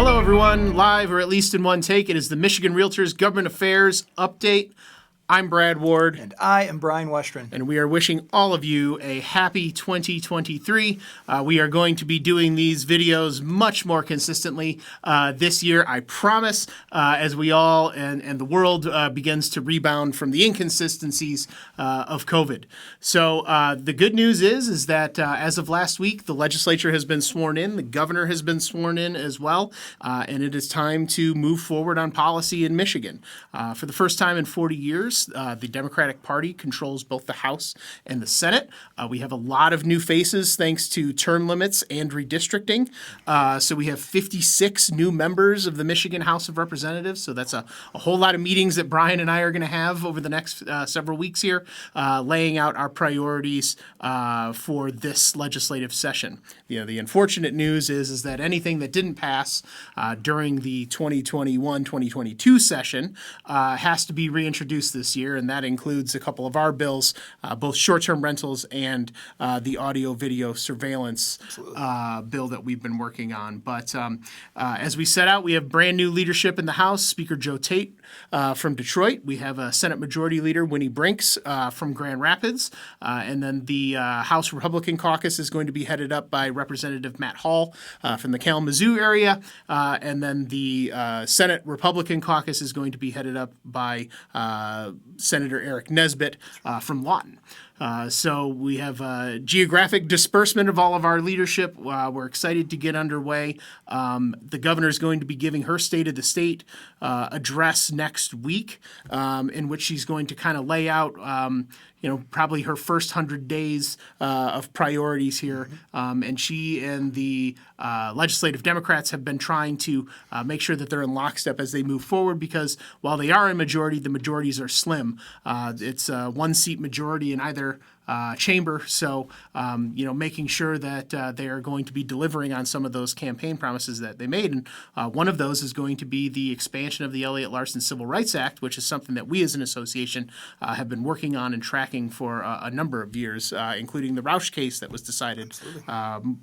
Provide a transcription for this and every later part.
Hello, everyone. Live, or at least in one take, it is the Michigan Realtors Government Affairs Update. I'm Brad Ward. And I am Brian Westrin. And we are wishing all of you a happy 2023. We are going to be doing these videos much more consistently this year, I promise, as we all and the world begins to rebound from the inconsistencies of COVID. So the good news is that as of last week, the legislature has been sworn in, the governor has been sworn in as well, and it is time to move forward on policy in Michigan. For the first time in 40 years, the Democratic Party controls both the House and the Senate. We have a lot of new faces thanks to term limits and redistricting. So we have 56 new members of the Michigan House of Representatives. So that's a whole lot of meetings that Brian and I are going to have over the next several weeks here, laying out our priorities for this legislative session. The unfortunate news is that anything that didn't pass during the 2021-2022 session has to be reintroduced this year, and that includes a couple of our bills, both short-term rentals and the audio-video surveillance bill that we've been working on. But as we set out, we have brand new leadership in the House. Speaker Joe Tate from Detroit. We have Senate Majority Leader Winnie Brinks from Grand Rapids. And then the House Republican Caucus is going to be headed up by Representative Matt Hall from the Kalamazoo area. And then the Senate Republican Caucus is going to be headed up by Senator Eric Nesbitt from Lawton. So we have a geographic disbursement of all of our leadership. We're excited to get underway. The governor is going to be giving her State of the State address next week, in which she's going to kind of lay out probably her first 100 days of priorities here. And she and the legislative Democrats have been trying to make sure that they're in lockstep as they move forward, because while they are a majority, the majorities are slim. It's a one-seat majority in either chamber, so making sure that they are going to be delivering on some of those campaign promises that they made, and one of those is going to be the expansion of the Elliott Larson Civil Rights Act, which is something that we as an association have been working on and tracking for a number of years, including the Roush case that was decided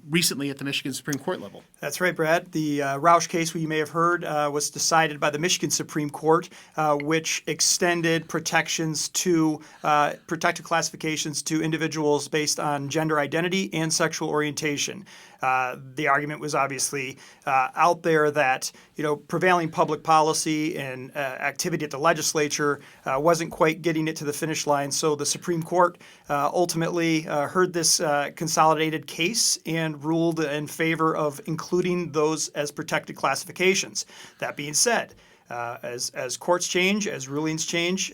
recently at the Michigan Supreme Court level. That's right, Brad. The Roush case, you may have heard, was decided by the Michigan Supreme Court, which extended protections to protected classifications to individuals based on gender identity and sexual orientation. The argument was obviously out there that prevailing public policy and activity at the legislature wasn't quite getting it to the finish line. So the Supreme Court ultimately heard this consolidated case and ruled in favor of including those as protected classifications. That being said, as courts change, as rulings change,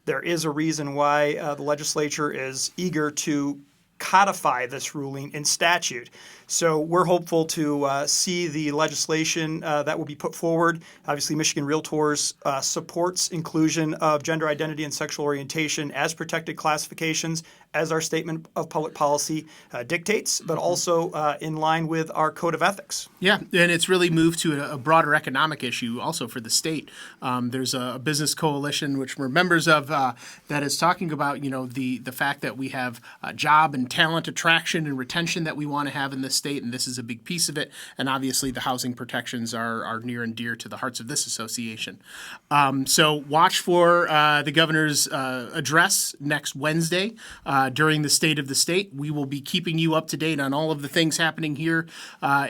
there is a reason why the legislature is eager to codify this ruling in statute. So we're hopeful to see the legislation that will be put forward. Obviously, Michigan Realtors supports inclusion of gender identity and sexual orientation as protected classifications, as our statement of public policy dictates, but also in line with our code of ethics. Yeah, and it's really moved to a broader economic issue also for the state. There's a business coalition, which we're members of, that is talking about the fact that we have job and talent attraction and retention that we want to have in this state, and this is a big piece of it. And obviously, the housing protections are near and dear to the hearts of this association. So watch for the governor's address next Wednesday during the State of the State. We will be keeping you up to date on all of the things happening here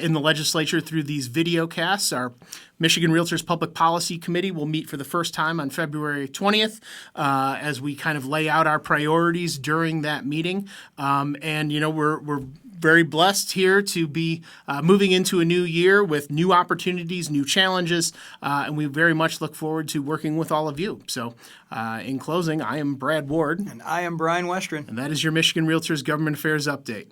in the legislature through these video casts. Our Michigan Realtors Public Policy Committee will meet for the first time on February 20th as we kind of lay out our priorities during that meeting. And we're very blessed here to be moving into a new year with new opportunities, new challenges, and we very much look forward to working with all of you. So in closing, I am Brad Ward. And I am Brian Westrin. And that is your Michigan Realtors Government Affairs Update.